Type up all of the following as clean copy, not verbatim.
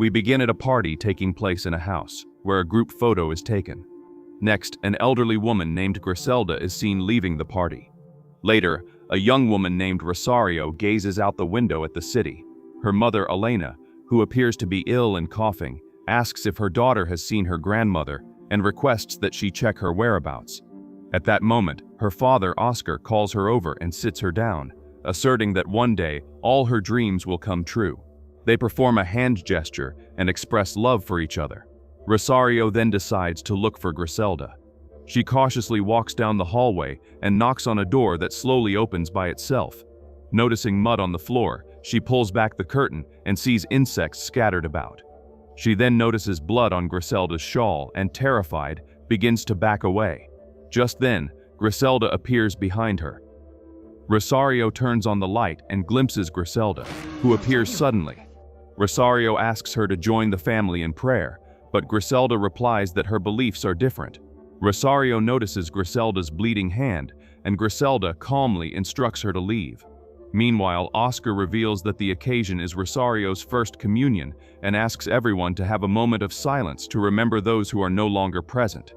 We begin at a party taking place in a house, where a group photo is taken. Next, an elderly woman named Griselda is seen leaving the party. Later, a young woman named Rosario gazes out the window at the city. Her mother, Elena, who appears to be ill and coughing, asks if her daughter has seen her grandmother and requests that she check her whereabouts. At that moment, her father, Oscar, calls her over and sits her down, asserting that one day all her dreams will come true. They perform a hand gesture and express love for each other. Rosario then decides to look for Griselda. She cautiously walks down the hallway and knocks on a door that slowly opens by itself. Noticing mud on the floor, she pulls back the curtain and sees insects scattered about. She then notices blood on Griselda's shawl and, terrified, begins to back away. Just then, Griselda appears behind her. Rosario turns on the light and glimpses Griselda, who appears suddenly. Rosario asks her to join the family in prayer, but Griselda replies that her beliefs are different. Rosario notices Griselda's bleeding hand, and Griselda calmly instructs her to leave. Meanwhile, Oscar reveals that the occasion is Rosario's first communion and asks everyone to have a moment of silence to remember those who are no longer present.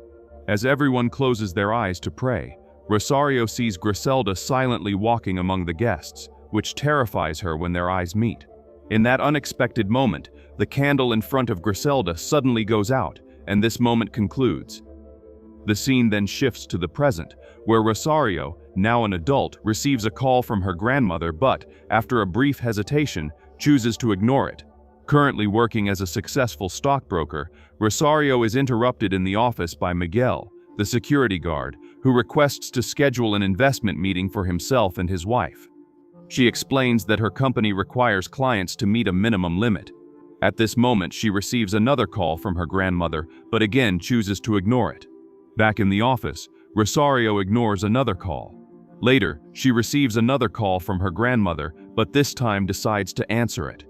As everyone closes their eyes to pray, Rosario sees Griselda silently walking among the guests, which terrifies her when their eyes meet. In that unexpected moment, the candle in front of Griselda suddenly goes out, and this moment concludes. The scene then shifts to the present, where Rosario, now an adult, receives a call from her grandmother but, after a brief hesitation, chooses to ignore it. Currently working as a successful stockbroker, Rosario is interrupted in the office by Miguel, the security guard, who requests to schedule an investment meeting for himself and his wife. She explains that her company requires clients to meet a minimum limit. At this moment, she receives another call from her grandmother, but again chooses to ignore it. Back in the office, Rosario ignores another call. Later, she receives another call from her grandmother, but this time decides to answer it.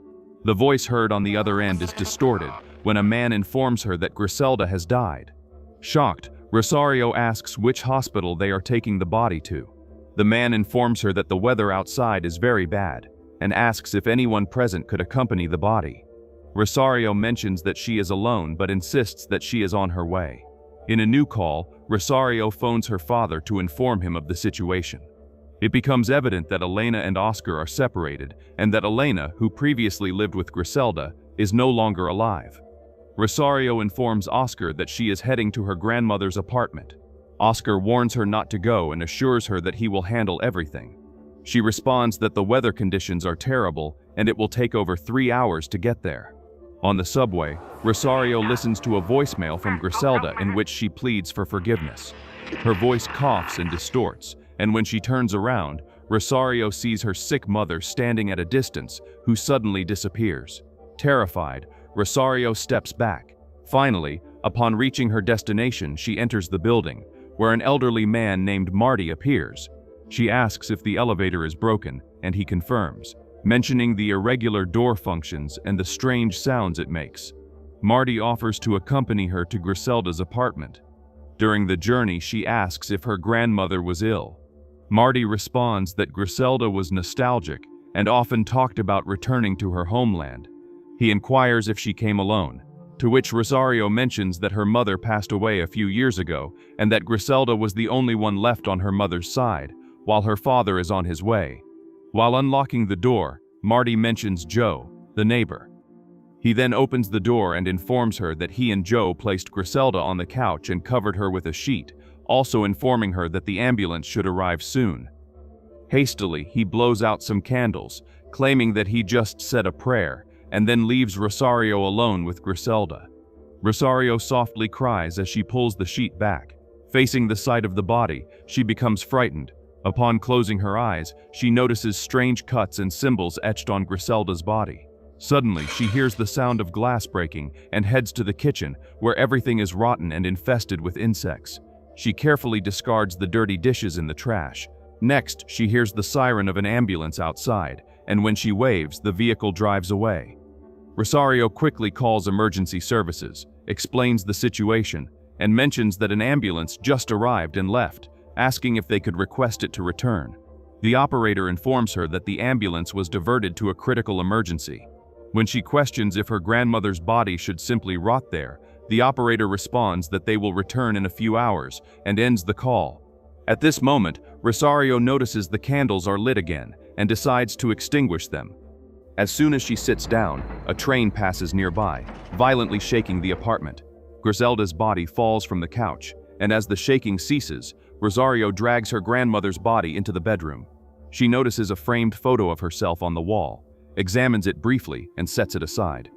The voice heard on the other end is distorted when a man informs her that Griselda has died. Shocked, Rosario asks which hospital they are taking the body to. The man informs her that the weather outside is very bad and asks if anyone present could accompany the body. Rosario mentions that she is alone but insists that she is on her way. In a new call, Rosario phones her father to inform him of the situation. It becomes evident that Elena and Oscar are separated and that Elena, who previously lived with Griselda, is no longer alive. Rosario informs Oscar that she is heading to her grandmother's apartment. Oscar warns her not to go and assures her that he will handle everything. She responds that the weather conditions are terrible and it will take over 3 hours to get there. On the subway, Rosario listens to a voicemail from Griselda in which she pleads for forgiveness. Her voice coughs and distorts, and when she turns around, Rosario sees her sick mother standing at a distance, who suddenly disappears. Terrified, Rosario steps back. Finally, upon reaching her destination, she enters the building, where an elderly man named Marty appears. She asks if the elevator is broken, and he confirms, mentioning the irregular door functions and the strange sounds it makes. Marty offers to accompany her to Griselda's apartment. During the journey, she asks if her grandmother was ill. Marty responds that Griselda was nostalgic and often talked about returning to her homeland. He inquires if she came alone, to which Rosario mentions that her mother passed away a few years ago and that Griselda was the only one left on her mother's side, while her father is on his way. While unlocking the door, Marty mentions Joe, the neighbor. He then opens the door and informs her that he and Joe placed Griselda on the couch and covered her with a sheet, also informing her that the ambulance should arrive soon. Hastily, he blows out some candles, claiming that he just said a prayer, and then leaves Rosario alone with Griselda. Rosario softly cries as she pulls the sheet back. Facing the side of the body, she becomes frightened. Upon closing her eyes, she notices strange cuts and symbols etched on Griselda's body. Suddenly, she hears the sound of glass breaking and heads to the kitchen, where everything is rotten and infested with insects. She carefully discards the dirty dishes in the trash. Next, she hears the siren of an ambulance outside, and when she waves, the vehicle drives away. Rosario quickly calls emergency services, explains the situation, and mentions that an ambulance just arrived and left, asking if they could request it to return. The operator informs her that the ambulance was diverted to a critical emergency. When she questions if her grandmother's body should simply rot there, the operator responds that they will return in a few hours and ends the call. At this moment, Rosario notices the candles are lit again and decides to extinguish them. As soon as she sits down, a train passes nearby, violently shaking the apartment. Griselda's body falls from the couch, and as the shaking ceases, Rosario drags her grandmother's body into the bedroom. She notices a framed photo of herself on the wall, examines it briefly, and sets it aside.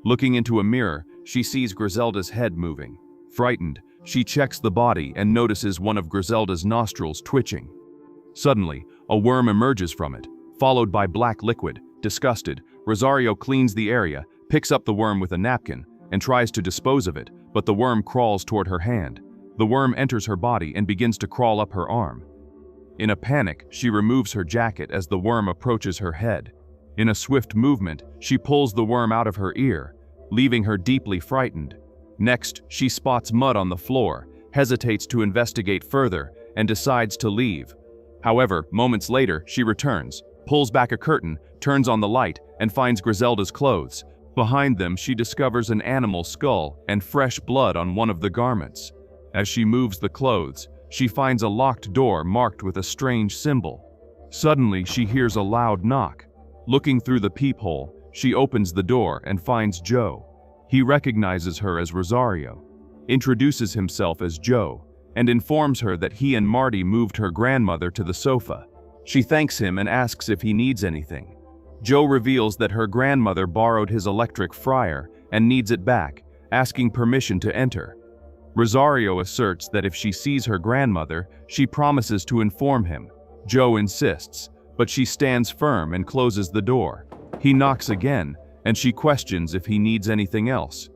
Looking into a mirror, she sees Griselda's head moving. Frightened, she checks the body and notices one of Griselda's nostrils twitching. Suddenly, a worm emerges from it, followed by black liquid. Disgusted, Rosario cleans the area, picks up the worm with a napkin, and tries to dispose of it, but the worm crawls toward her hand. The worm enters her body and begins to crawl up her arm. In a panic, she removes her jacket as the worm approaches her head. In a swift movement, she pulls the worm out of her ear, leaving her deeply frightened. Next, she spots mud on the floor, hesitates to investigate further, and decides to leave. However, moments later, she returns, pulls back a curtain, turns on the light, and finds Griselda's clothes. Behind them, she discovers an animal skull and fresh blood on one of the garments. As she moves the clothes, she finds a locked door marked with a strange symbol. Suddenly, she hears a loud knock. Looking through the peephole, she opens the door and finds Joe. He recognizes her as Rosario, introduces himself as Joe, and informs her that he and Marty moved her grandmother to the sofa. She thanks him and asks if he needs anything. Joe reveals that her grandmother borrowed his electric fryer and needs it back, asking permission to enter. Rosario asserts that if she sees her grandmother, she promises to inform him. Joe insists, but she stands firm and closes the door. He knocks again, and she questions if he needs anything else.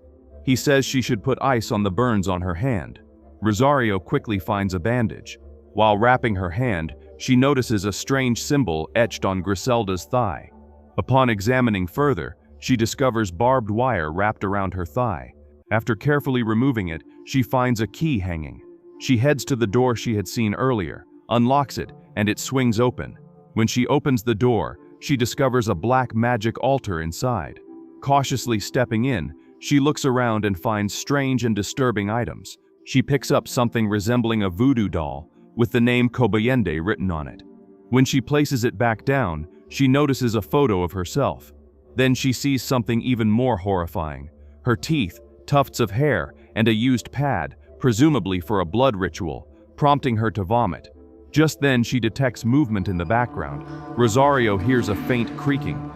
He says she should put ice on the burns on her hand. Rosario quickly finds a bandage. While wrapping her hand, she notices a strange symbol etched on Griselda's thigh. Upon examining further, she discovers barbed wire wrapped around her thigh. After carefully removing it, she finds a key hanging. She heads to the door she had seen earlier, unlocks it, and it swings open. When she opens the door, she discovers a black magic altar inside. Cautiously stepping in, she looks around and finds strange and disturbing items. She picks up something resembling a voodoo doll, with the name Cobayende written on it. When she places it back down, she notices a photo of herself. Then she sees something even more horrifying. Her teeth, tufts of hair, and a used pad, presumably for a blood ritual, prompting her to vomit. Just then she detects movement in the background. Rosario hears a faint creaking.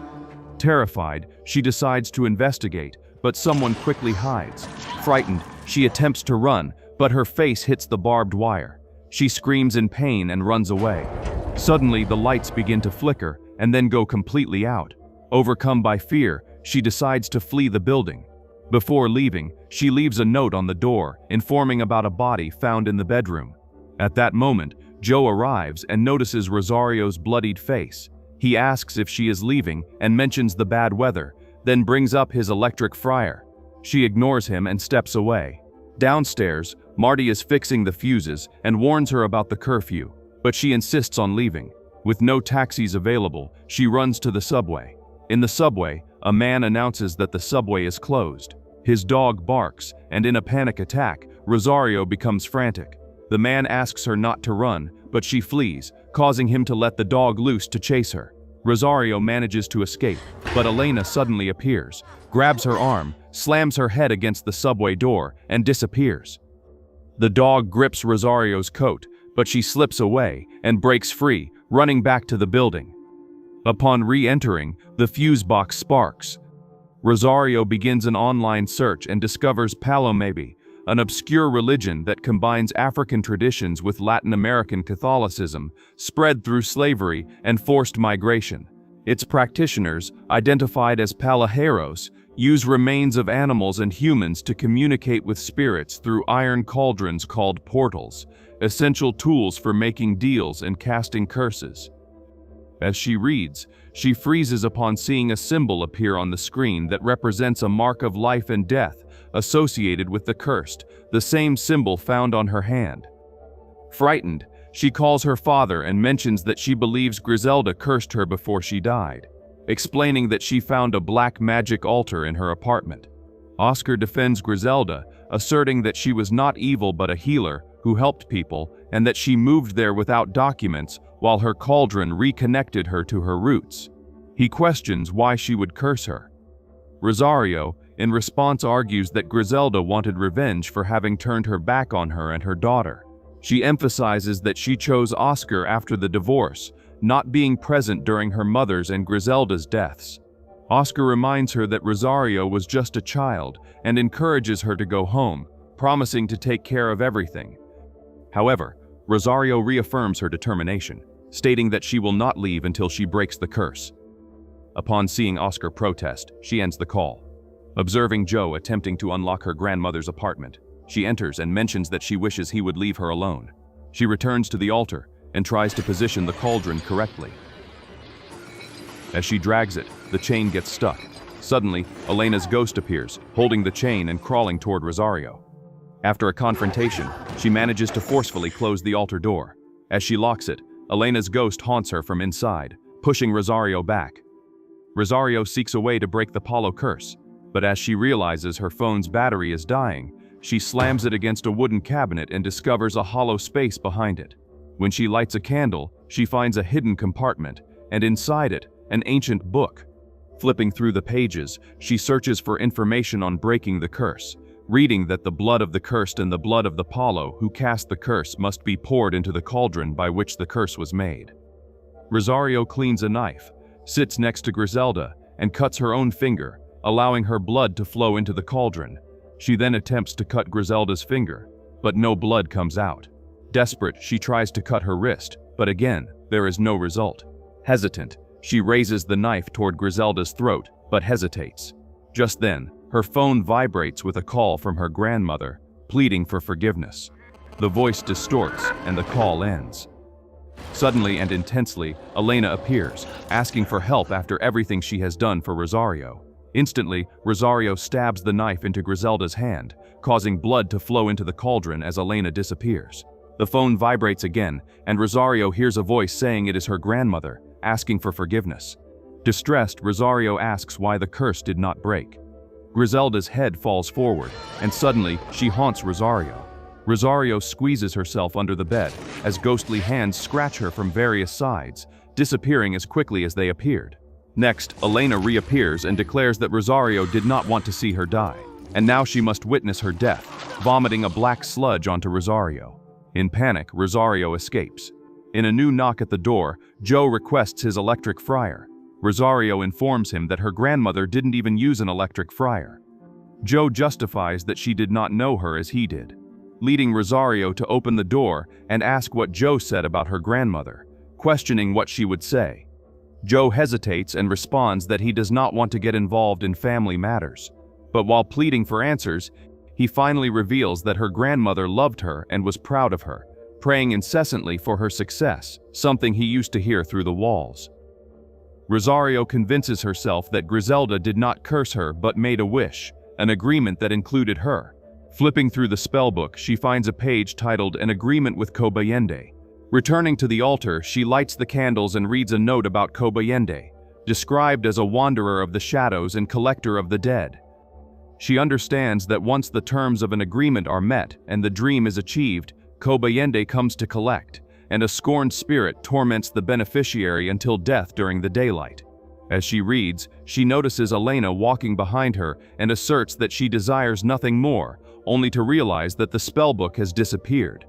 Terrified, she decides to investigate, but someone quickly hides. Frightened, she attempts to run, but her face hits the barbed wire. She screams in pain and runs away. Suddenly, the lights begin to flicker and then go completely out. Overcome by fear, she decides to flee the building. Before leaving, she leaves a note on the door, informing about a body found in the bedroom. At that moment, Joe arrives and notices Rosario's bloodied face. He asks if she is leaving and mentions the bad weather, then brings up his electric fryer. She ignores him and steps away. Downstairs, Marty is fixing the fuses and warns her about the curfew, but she insists on leaving. With no taxis available, she runs to the subway. In the subway, a man announces that the subway is closed. His dog barks, and in a panic attack, Rosario becomes frantic. The man asks her not to run, but she flees, causing him to let the dog loose to chase her. Rosario manages to escape, but Elena suddenly appears, grabs her arm, slams her head against the subway door, and disappears. The dog grips Rosario's coat, but she slips away and breaks free, running back to the building. Upon re-entering, the fuse box sparks. Rosario begins an online search and discovers Palomaybe, an obscure religion that combines African traditions with Latin American Catholicism, spread through slavery and forced migration. Its practitioners, identified as palajeros, use remains of animals and humans to communicate with spirits through iron cauldrons called portals, essential tools for making deals and casting curses. As she reads, she freezes upon seeing a symbol appear on the screen that represents a mark of life and death associated with the cursed, the same symbol found on her hand. Frightened, she calls her father and mentions that she believes Griselda cursed her before she died. explaining that she found a black magic altar in her apartment. Oscar defends Griselda, asserting that she was not evil but a healer who helped people and that she moved there without documents while her cauldron reconnected her to her roots. He questions why she would curse her. Rosario, in response, argues that Griselda wanted revenge for having turned her back on her and her daughter. She emphasizes that she chose Oscar after the divorce, not being present during her mother's and Griselda's deaths. Oscar reminds her that Rosario was just a child and encourages her to go home, promising to take care of everything. However, Rosario reaffirms her determination, stating that she will not leave until she breaks the curse. Upon seeing Oscar protest, she ends the call. Observing Joe attempting to unlock her grandmother's apartment, she enters and mentions that she wishes he would leave her alone. She returns to the altar and tries to position the cauldron correctly. As she drags it, the chain gets stuck. Suddenly, Elena's ghost appears, holding the chain and crawling toward Rosario. After a confrontation, she manages to forcefully close the altar door. As she locks it, Elena's ghost haunts her from inside, pushing Rosario back. Rosario seeks a way to break the Palo curse, but as she realizes her phone's battery is dying, she slams it against a wooden cabinet and discovers a hollow space behind it. When she lights a candle, she finds a hidden compartment, and inside it, an ancient book. Flipping through the pages, she searches for information on breaking the curse, reading that the blood of the cursed and the blood of the Palo who cast the curse must be poured into the cauldron by which the curse was made. Rosario cleans a knife, sits next to Griselda, and cuts her own finger, allowing her blood to flow into the cauldron. She then attempts to cut Griselda's finger, but no blood comes out. Desperate, she tries to cut her wrist, but again, there is no result. Hesitant, she raises the knife toward Griselda's throat, but hesitates. Just then, her phone vibrates with a call from her grandmother, pleading for forgiveness. The voice distorts, and the call ends. Suddenly and intensely, Elena appears, asking for help after everything she has done for Rosario. Instantly, Rosario stabs the knife into Griselda's hand, causing blood to flow into the cauldron as Elena disappears. The phone vibrates again, and Rosario hears a voice saying it is her grandmother, asking for forgiveness. Distressed, Rosario asks why the curse did not break. Griselda's head falls forward, and suddenly, she haunts Rosario. Rosario squeezes herself under the bed as ghostly hands scratch her from various sides, disappearing as quickly as they appeared. Next, Elena reappears and declares that Rosario did not want to see her die, and now she must witness her death, vomiting a black sludge onto Rosario. In panic, Rosario escapes. In a new knock at the door, Joe requests his electric fryer. Rosario informs him that her grandmother didn't even use an electric fryer. Joe justifies that she did not know her as he did, leading Rosario to open the door and ask what Joe said about her grandmother, questioning what she would say. Joe hesitates and responds that he does not want to get involved in family matters. But while pleading for answers, he finally reveals that her grandmother loved her and was proud of her, praying incessantly for her success, something he used to hear through the walls. Rosario convinces herself that Griselda did not curse her but made a wish, an agreement that included her. Flipping through the spellbook, she finds a page titled An Agreement with Cobayende. Returning to the altar, she lights the candles and reads a note about Cobayende, described as a wanderer of the shadows and collector of the dead. She understands that once the terms of an agreement are met and the dream is achieved, Cobayende comes to collect, and a scorned spirit torments the beneficiary until death during the daylight. As she reads, she notices Elena walking behind her and asserts that she desires nothing more, only to realize that the spellbook has disappeared.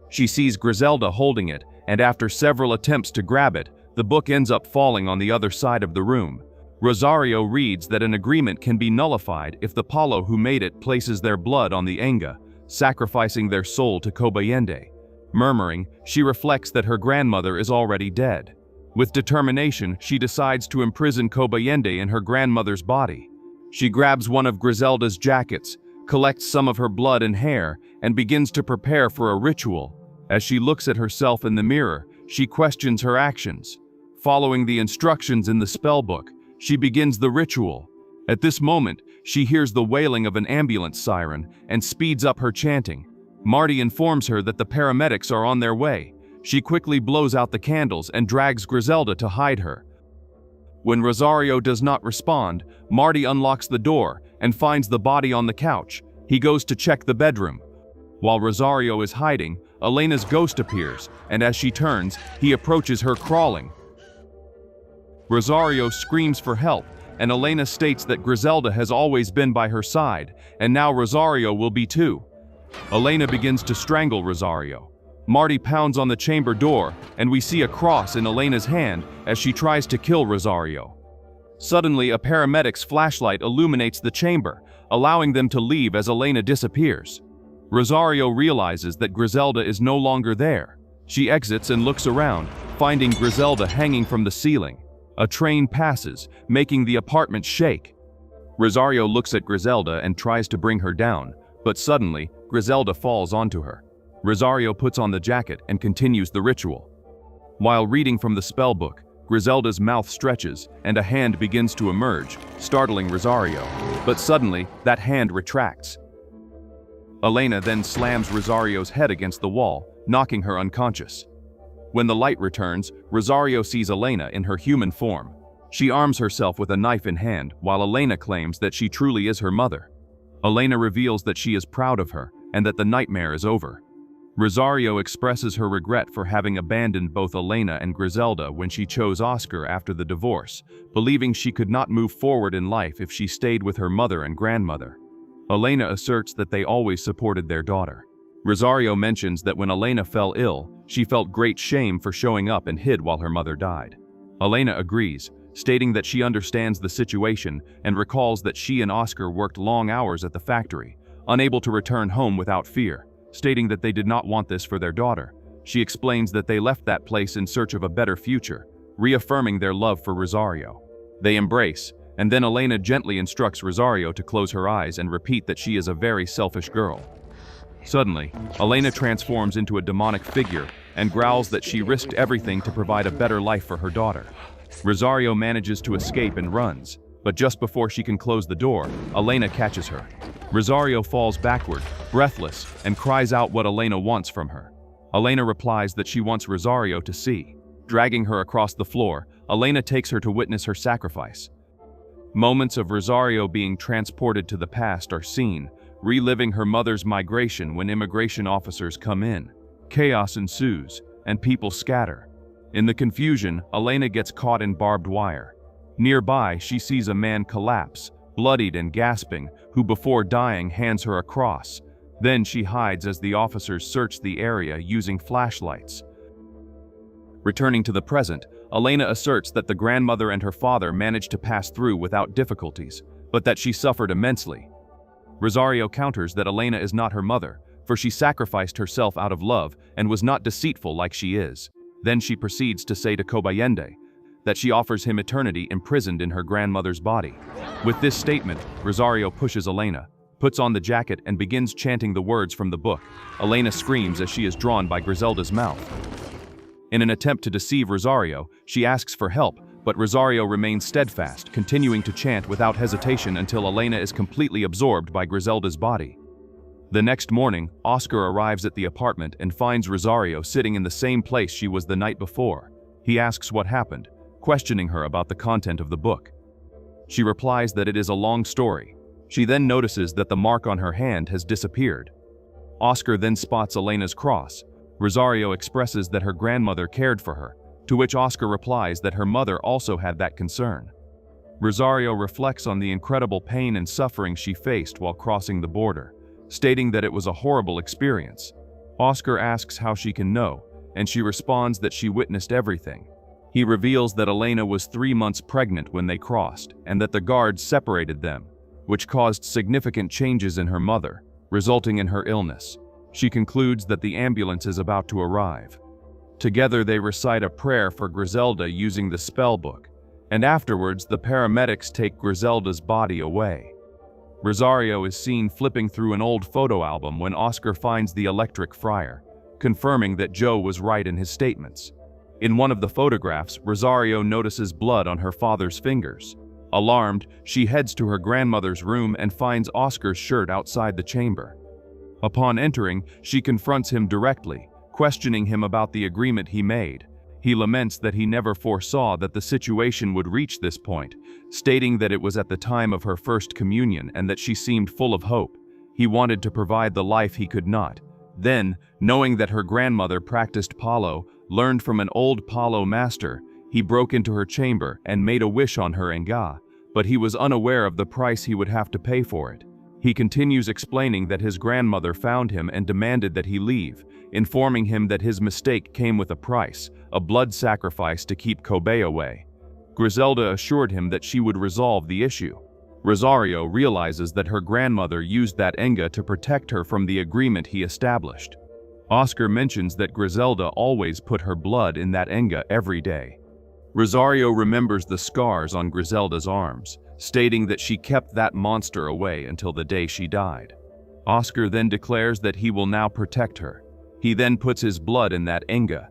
She sees Griselda holding it, and after several attempts to grab it, the book ends up falling on the other side of the room. Rosario reads that an agreement can be nullified if the Palo who made it places their blood on the Enga, sacrificing their soul to Cobayende. Murmuring, she reflects that her grandmother is already dead. With determination, she decides to imprison Cobayende in her grandmother's body. She grabs one of Griselda's jackets, collects some of her blood and hair, and begins to prepare for a ritual. As she looks at herself in the mirror, she questions her actions. Following the instructions in the spellbook, she begins the ritual. At this moment, she hears the wailing of an ambulance siren and speeds up her chanting. Marty informs her that the paramedics are on their way. She quickly blows out the candles and drags Griselda to hide her. When Rosario does not respond, Marty unlocks the door and finds the body on the couch. He goes to check the bedroom. While Rosario is hiding, Elena's ghost appears, and as she turns, he approaches her crawling. Rosario screams for help, and Elena states that Griselda has always been by her side, and now Rosario will be too. Elena begins to strangle Rosario. Marty pounds on the chamber door, and we see a cross in Elena's hand as she tries to kill Rosario. Suddenly, a paramedic's flashlight illuminates the chamber, allowing them to leave as Elena disappears. Rosario realizes that Griselda is no longer there. She exits and looks around, finding Griselda hanging from the ceiling. A train passes, making the apartment shake. Rosario looks at Griselda and tries to bring her down, but suddenly, Griselda falls onto her. Rosario puts on the jacket and continues the ritual. While reading from the spellbook, Griselda's mouth stretches and a hand begins to emerge, startling Rosario. But suddenly, that hand retracts. Elena then slams Rosario's head against the wall, knocking her unconscious. When the light returns, Rosario sees Elena in her human form. She arms herself with a knife in hand, while Elena claims that she truly is her mother. Elena reveals that she is proud of her and that the nightmare is over. Rosario expresses her regret for having abandoned both Elena and Griselda when she chose Oscar after the divorce, believing she could not move forward in life if she stayed with her mother and grandmother. Elena asserts that they always supported their daughter. Rosario mentions that when Elena fell ill, she felt great shame for showing up and hid while her mother died. Elena agrees, stating that she understands the situation and recalls that she and Oscar worked long hours at the factory, unable to return home without fear, stating that they did not want this for their daughter. She explains that they left that place in search of a better future, reaffirming their love for Rosario. They embrace, and then Elena gently instructs Rosario to close her eyes and repeat that she is a very selfish girl. Suddenly, Elena transforms into a demonic figure and growls that she risked everything to provide a better life for her daughter. Rosario manages to escape and runs, but just before she can close the door, Elena catches her. Rosario falls backward, breathless, and cries out what Elena wants from her. Elena replies that she wants Rosario to see. Dragging her across the floor, Elena takes her to witness her sacrifice. Moments of Rosario being transported to the past are seen, reliving her mother's migration when immigration officers come in. Chaos ensues, and people scatter. In the confusion, Elena gets caught in barbed wire. Nearby, she sees a man collapse, bloodied and gasping, who before dying hands her a cross. Then she hides as the officers search the area using flashlights. Returning to the present, Elena asserts that the grandmother and her father managed to pass through without difficulties, but that she suffered immensely. Rosario counters that Elena is not her mother, for she sacrificed herself out of love and was not deceitful like she is. Then she proceeds to say to Cobayende that she offers him eternity imprisoned in her grandmother's body. With this statement, Rosario pushes Elena, puts on the jacket and begins chanting the words from the book. Elena screams as she is drawn by Griselda's mouth. In an attempt to deceive Rosario, she asks for help, but Rosario remains steadfast, continuing to chant without hesitation until Elena is completely absorbed by Griselda's body. The next morning, Oscar arrives at the apartment and finds Rosario sitting in the same place she was the night before. He asks what happened, questioning her about the content of the book. She replies that it is a long story. She then notices that the mark on her hand has disappeared. Oscar then spots Elena's cross. Rosario expresses that her grandmother cared for her, to which Oscar replies that her mother also had that concern. Rosario reflects on the incredible pain and suffering she faced while crossing the border, stating that it was a horrible experience. Oscar asks how she can know, and she responds that she witnessed everything. He reveals that Elena was 3 months pregnant when they crossed, and that the guards separated them, which caused significant changes in her mother, resulting in her illness. She concludes that the ambulance is about to arrive. Together they recite a prayer for Griselda using the spellbook, and afterwards the paramedics take Griselda's body away. Rosario is seen flipping through an old photo album when Oscar finds the electric friar, confirming that Joe was right in his statements. In one of the photographs, Rosario notices blood on her father's fingers. Alarmed, she heads to her grandmother's room and finds Oscar's shirt outside the chamber. Upon entering, she confronts him directly, questioning him about the agreement he made. He laments that he never foresaw that the situation would reach this point, stating that it was at the time of her first communion and that she seemed full of hope. He wanted to provide the life he could not. Then, knowing that her grandmother practiced palo, learned from an old palo master, he broke into her chamber and made a wish on her Nga, but he was unaware of the price he would have to pay for it. He continues explaining that his grandmother found him and demanded that he leave, informing him that his mistake came with a price, a blood sacrifice to keep Kobe away. Griselda assured him that she would resolve the issue. Rosario realizes that her grandmother used that Nga to protect her from the agreement he established. Oscar mentions that Griselda always put her blood in that Nga every day. Rosario remembers the scars on Griselda's arms, stating that she kept that monster away until the day she died. Oscar then declares that he will now protect her. He then puts his blood in that Nga.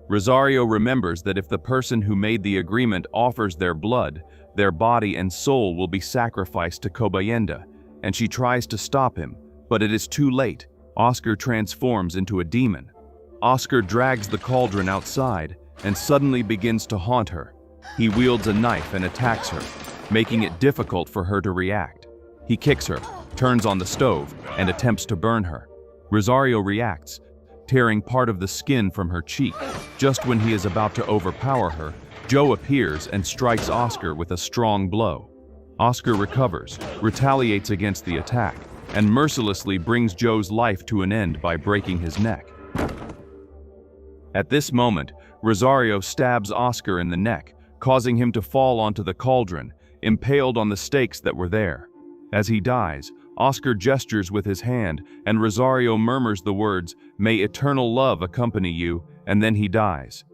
Rosario remembers that if the person who made the agreement offers their blood, their body and soul will be sacrificed to Kobayenda, and she tries to stop him, but it is too late. Oscar transforms into a demon. Oscar drags the cauldron outside and suddenly begins to haunt her. He wields a knife and attacks her, making it difficult for her to react. He kicks her, turns on the stove, and attempts to burn her. Rosario reacts, tearing part of the skin from her cheek. Just when he is about to overpower her, Joe appears and strikes Oscar with a strong blow. Oscar recovers, retaliates against the attack, and mercilessly brings Joe's life to an end by breaking his neck. At this moment, Rosario stabs Oscar in the neck, causing him to fall onto the cauldron, impaled on the stakes that were there. As he dies, Oscar gestures with his hand, and Rosario murmurs the words, "May eternal love accompany you," and then he dies.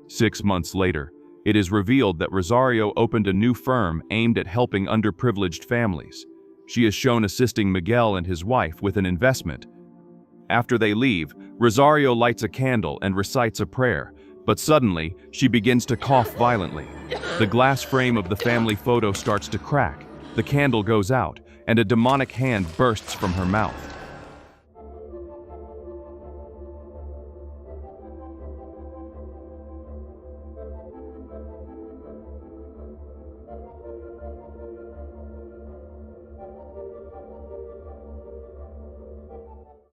6 months later, it is revealed that Rosario opened a new firm aimed at helping underprivileged families. She is shown assisting Miguel and his wife with an investment. After they leave, Rosario lights a candle and recites a prayer, but suddenly, she begins to cough violently. The glass frame of the family photo starts to crack, the candle goes out, and a demonic hand bursts from her mouth.